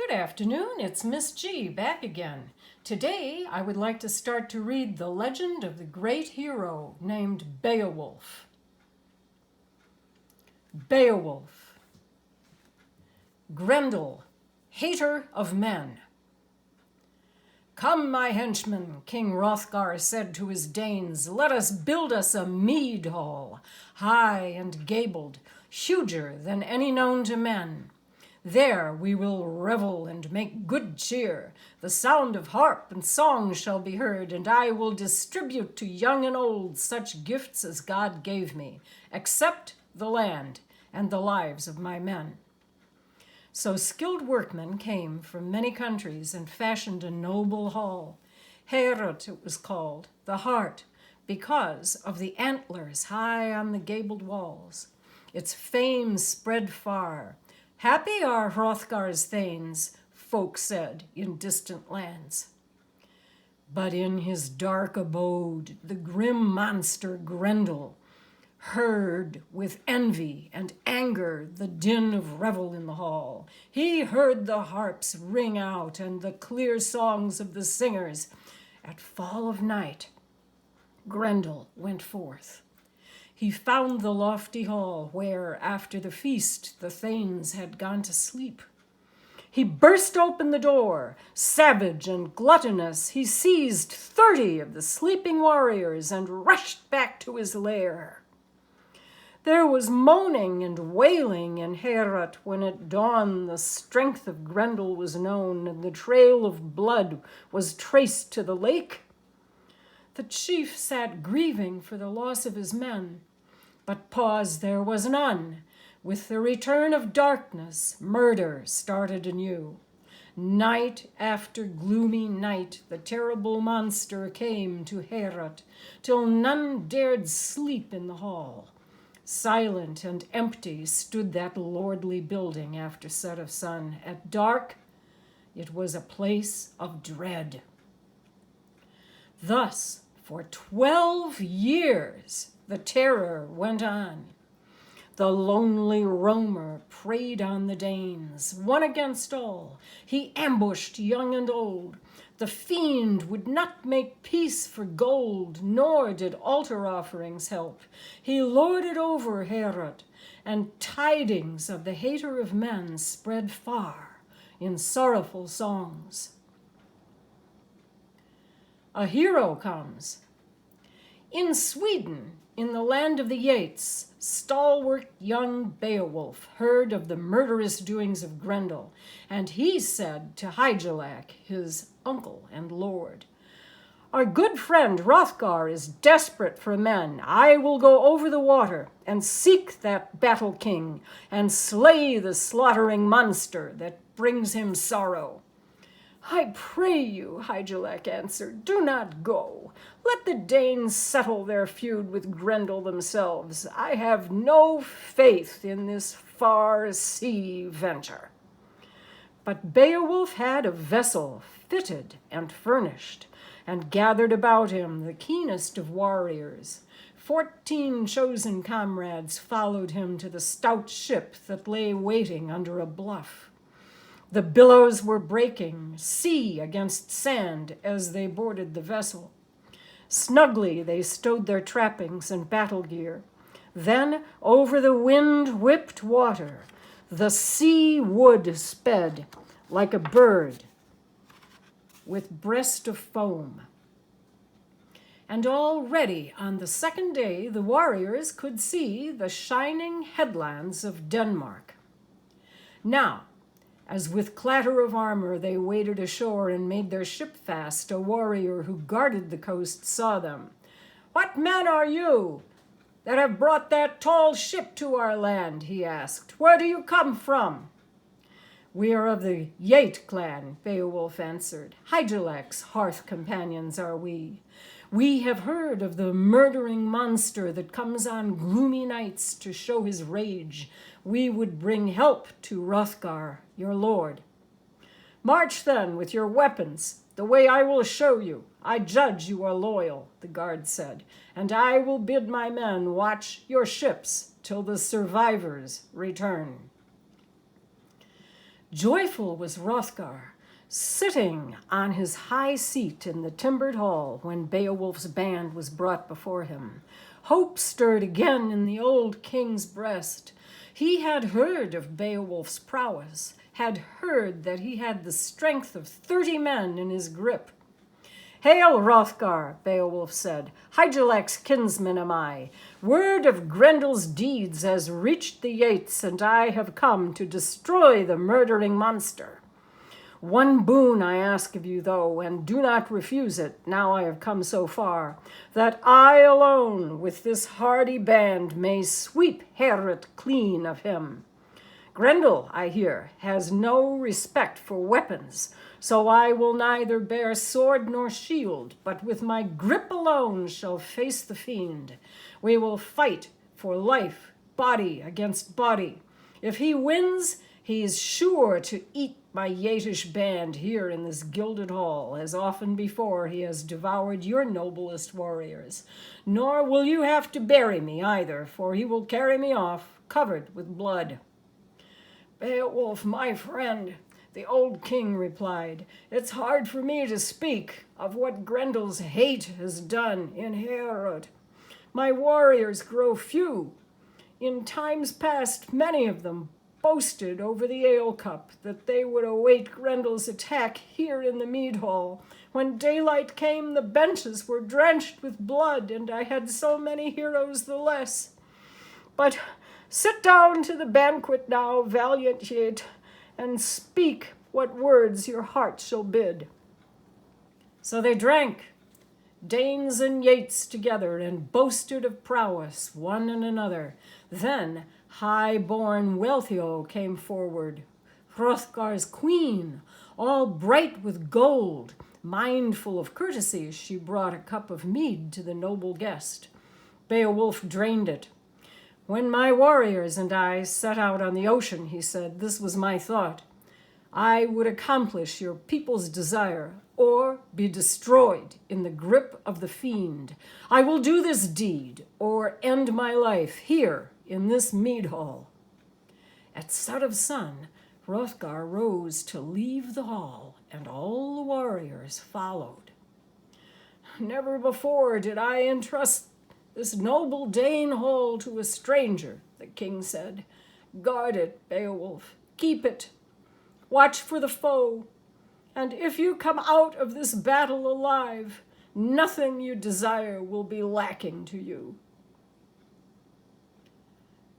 Good afternoon, it's Miss G back again. Today I would like to start to read the legend of the great hero named Beowulf. Beowulf. Grendel, hater of men. Come, my henchmen, King Hrothgar said to his Danes, let us build us a mead hall, high and gabled, huger than any known to men. There we will revel and make good cheer. The sound of harp and song shall be heard, and I will distribute to young and old such gifts as God gave me, except the land and the lives of my men. So skilled workmen came from many countries and fashioned a noble hall. Heorot it was called, the heart, because of the antlers high on the gabled walls. Its fame spread far. Happy are Hrothgar's thanes, folk said, in distant lands. But in his dark abode, the grim monster Grendel heard with envy and anger the din of revel in the hall. He heard the harps ring out and the clear songs of the singers. At fall of night, Grendel went forth. He found the lofty hall where, after the feast, the thanes had gone to sleep. He burst open the door. Savage and gluttonous, he seized 30 of the sleeping warriors and rushed back to his lair. There was moaning and wailing in Heorot when at dawn the strength of Grendel was known and the trail of blood was traced to the lake. The chief sat grieving for the loss of his men, but pause there was none. With the return of darkness, murder started anew. Night after gloomy night, the terrible monster came to Heorot, till none dared sleep in the hall. Silent and empty stood that lordly building after set of sun. At dark, it was a place of dread. Thus, for 12 years, the terror went on. The lonely roamer preyed on the Danes, one against all. He ambushed young and old. The fiend would not make peace for gold, nor did altar offerings help. He lorded over Heorot, and tidings of the hater of men spread far in sorrowful songs. A hero comes. In Sweden, in the land of the Geats, stalwart young Beowulf heard of the murderous doings of Grendel, and he said to Hygelac, his uncle and lord, our good friend Hrothgar is desperate for men. I will go over the water and seek that battle king and slay the slaughtering monster that brings him sorrow. I pray you, Hygelac answered, do not go. Let the Danes settle their feud with Grendel themselves. I have no faith in this far sea venture. But Beowulf had a vessel fitted and furnished, and gathered about him the keenest of warriors. 14 chosen comrades followed him to the stout ship that lay waiting under a bluff. The billows were breaking, sea against sand, as they boarded the vessel. Snugly they stowed their trappings and battle gear. Then, over the wind-whipped water, the sea wood sped like a bird with breast of foam. And already on the second day, the warriors could see the shining headlands of Denmark. Now, as with clatter of armor they waded ashore and made their ship fast, a warrior who guarded the coast saw them. What men are you that have brought that tall ship to our land? He asked. Where do you come from? We are of the Geat clan, Beowulf answered. Hygelac's hearth companions are we. We have heard of the murdering monster that comes on gloomy nights to show his rage. We would bring help to Hrothgar, your lord. March then with your weapons, the way I will show you. I judge you are loyal, the guard said, and I will bid my men watch your ships till the survivors return. Joyful was Hrothgar, sitting on his high seat in the timbered hall when Beowulf's band was brought before him. Hope stirred again in the old king's breast. He had heard of Beowulf's prowess, had heard that he had the strength of 30 men in his grip. "Hail, Hrothgar," Beowulf said. "Hygelac's kinsman am I. Word of Grendel's deeds has reached the Yates, and I have come to destroy the murdering monster. One boon I ask of you, though, and do not refuse it, now I have come so far, that I alone, with this hardy band, may sweep Heorot clean of him. Grendel, I hear, has no respect for weapons, so I will neither bear sword nor shield, but with my grip alone shall face the fiend. We will fight for life, body against body. If he wins, he is sure to eat my Yatish band here in this gilded hall, as often before he has devoured your noblest warriors. Nor will you have to bury me either, for he will carry me off, covered with blood." "Beowulf, my friend," the old king replied, "it's hard for me to speak of what Grendel's hate has done in Heorot. My warriors grow few. In times past, many of them boasted over the ale cup that they would await Grendel's attack here in the mead hall. When daylight came, the benches were drenched with blood, and I had so many heroes the less. But sit down to the banquet now, valiant Yate, and speak what words your heart shall bid." So they drank, Danes and Yates together, and boasted of prowess one and another. Then high-born Wealhtheow came forward, Hrothgar's queen, all bright with gold. Mindful of courtesy, she brought a cup of mead to the noble guest. Beowulf drained it. "When my warriors and I set out on the ocean," he said, "this was my thought. I would accomplish your people's desire, or be destroyed in the grip of the fiend. I will do this deed, or end my life here in this mead hall." At set of sun, Hrothgar rose to leave the hall, and all the warriors followed. "Never before did I entrust this noble Dane hall to a stranger," the king said. "Guard it, Beowulf. Keep it. Watch for the foe. And if you come out of this battle alive, nothing you desire will be lacking to you."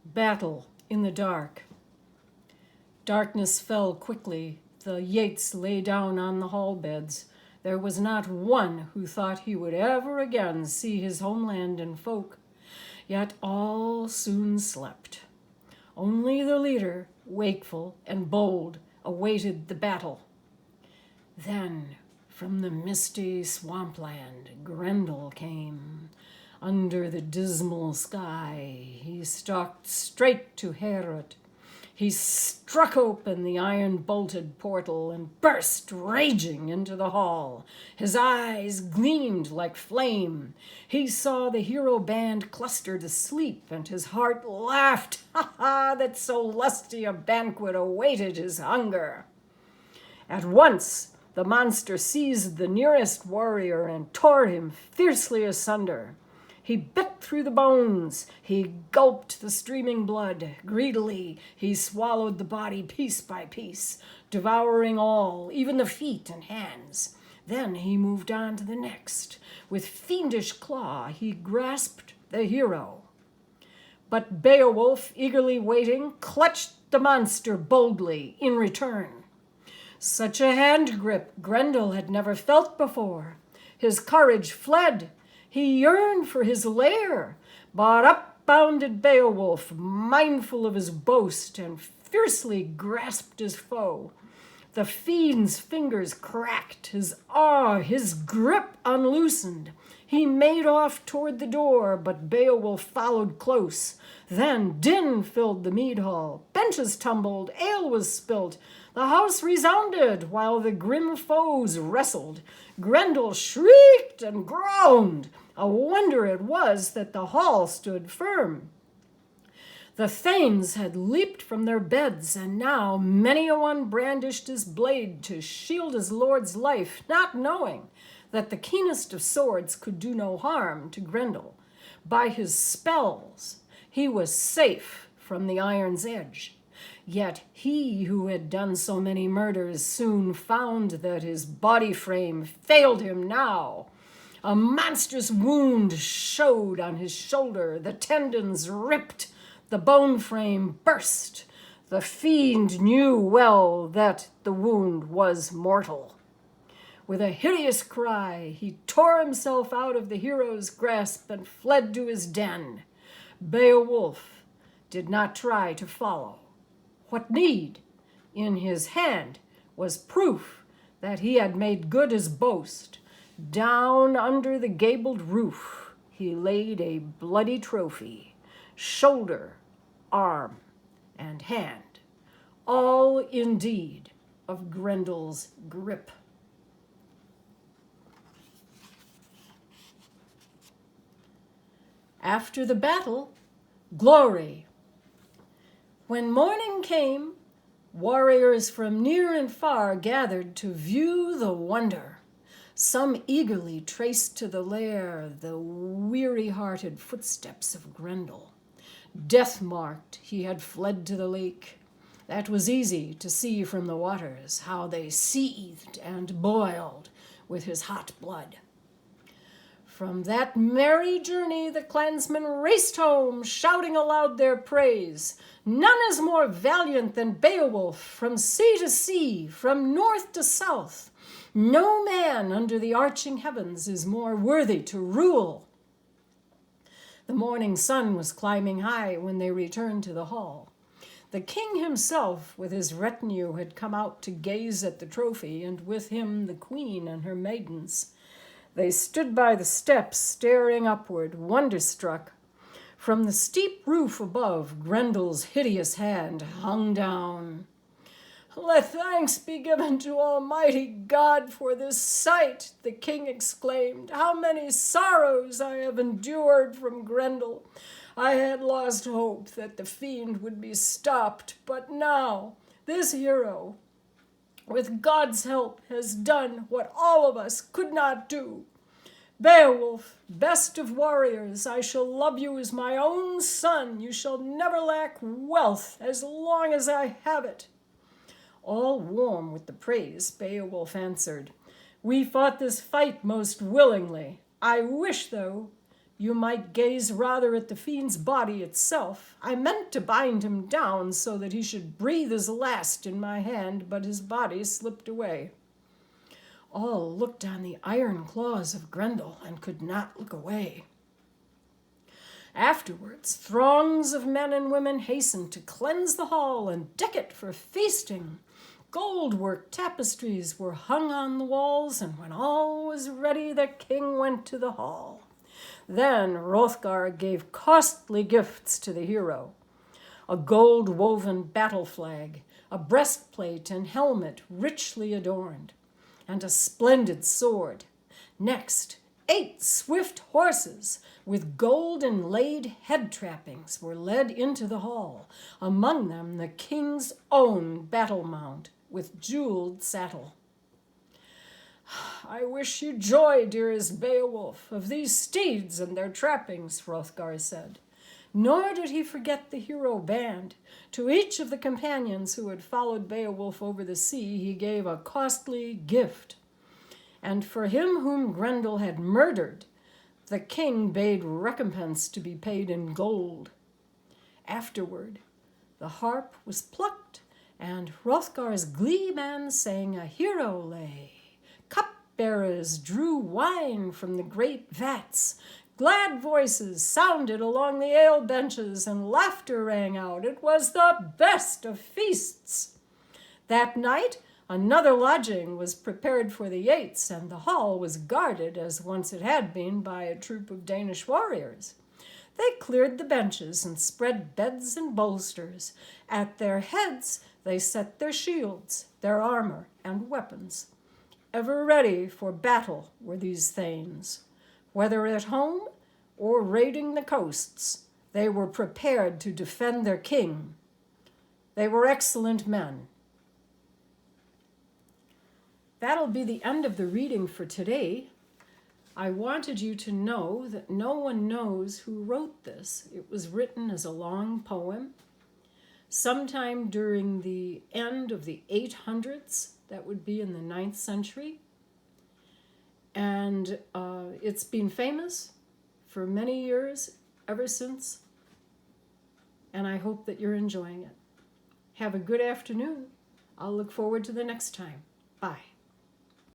Battle in the dark. Darkness fell quickly. The Yates lay down on the hall beds. There was not one who thought he would ever again see his homeland and folk. Yet all soon slept. Only the leader, wakeful and bold, awaited the battle. Then, from the misty swampland, Grendel came. Under the dismal sky, he stalked straight to Heorot. He struck open the iron-bolted portal and burst raging into the hall. His eyes gleamed like flame. He saw the hero band clustered asleep, and his heart laughed. Ha ha, that so lusty a banquet awaited his hunger. At once, the monster seized the nearest warrior and tore him fiercely asunder. He bit through the bones. He gulped the streaming blood. Greedily, he swallowed the body piece by piece, devouring all, even the feet and hands. Then he moved on to the next. With fiendish claw, he grasped the hero. But Beowulf, eagerly waiting, clutched the monster boldly in return. Such a hand grip Grendel had never felt before. His courage fled. He yearned for his lair, but up bounded Beowulf, mindful of his boast, and fiercely grasped his foe. The fiend's fingers cracked, his grip unloosened. He made off toward the door, but Beowulf followed close. Then din filled the mead hall. Benches tumbled, ale was spilt. The house resounded while the grim foes wrestled. Grendel shrieked and groaned. A wonder it was that the hall stood firm. The thanes had leaped from their beds, and now many a one brandished his blade to shield his lord's life, not knowing that the keenest of swords could do no harm to Grendel. By his spells he was safe from the iron's edge. Yet he who had done so many murders soon found that his body frame failed him now. A monstrous wound showed on his shoulder, the tendons ripped, the bone frame burst. The fiend knew well that the wound was mortal. With a hideous cry, he tore himself out of the hero's grasp and fled to his den. Beowulf did not try to follow. What need? In his hand was proof that he had made good his boast. Down under the gabled roof he laid a bloody trophy, shoulder, arm, and hand, all indeed of Grendel's grip. After the battle, glory. When morning came, warriors from near and far gathered to view the wonder. Some eagerly traced to the lair the weary-hearted footsteps of Grendel. Death-marked, he had fled to the lake. That was easy to see from the waters, how they seethed and boiled with his hot blood. From that merry journey the clansmen raced home, shouting aloud their praise. None is more valiant than Beowulf, from sea to sea, from north to south. No man under the arching heavens is more worthy to rule. The morning sun was climbing high when they returned to the hall. The king himself with his retinue had come out to gaze at the trophy, and with him the queen and her maidens. They stood by the steps, staring upward, wonderstruck. From the steep roof above, Grendel's hideous hand hung down. "Let thanks be given to Almighty God for this sight," the king exclaimed. "How many sorrows I have endured from Grendel. I had lost hope that the fiend would be stopped, but now this hero, with God's help, has done what all of us could not do. Beowulf, best of warriors, I shall love you as my own son. You shall never lack wealth as long as I have it." All warm with the praise, Beowulf answered, "We fought this fight most willingly. I wish, though, you might gaze rather at the fiend's body itself. I meant to bind him down so that he should breathe his last in my hand, but his body slipped away." All looked on the iron claws of Grendel and could not look away. Afterwards, throngs of men and women hastened to cleanse the hall and deck it for feasting. Gold-work tapestries were hung on the walls, and when all was ready, the king went to the hall. Then Hrothgar gave costly gifts to the hero: a gold-woven battle flag, a breastplate and helmet richly adorned, and a splendid sword. Next, 8 swift horses with gold inlaid head trappings were led into the hall, among them the king's own battle mount with jeweled saddle. "I wish you joy, dearest Beowulf, of these steeds and their trappings," Hrothgar said. Nor did he forget the hero band. To each of the companions who had followed Beowulf over the sea, he gave a costly gift. And for him whom Grendel had murdered, the king bade recompense to be paid in gold. Afterward, the harp was plucked, and Hrothgar's glee man sang a hero lay. Cupbearers drew wine from the great vats. Glad voices sounded along the ale benches, and laughter rang out. It was the best of feasts. That night, another lodging was prepared for the Yeats, and the hall was guarded, as once it had been, by a troop of Danish warriors. They cleared the benches and spread beds and bolsters. At their heads they set their shields, their armor, and weapons. Ever ready for battle were these thanes. Whether at home or raiding the coasts, They were prepared to defend their king. They were excellent men. That'll be the end of the reading for today. I wanted you to know that no one knows who wrote this. It was written as a long poem, sometime during the end of the 800s, that would be in the 9th century. And it's been famous for many years, ever since. And I hope that you're enjoying it. Have a good afternoon. I'll look forward to the next time. Bye.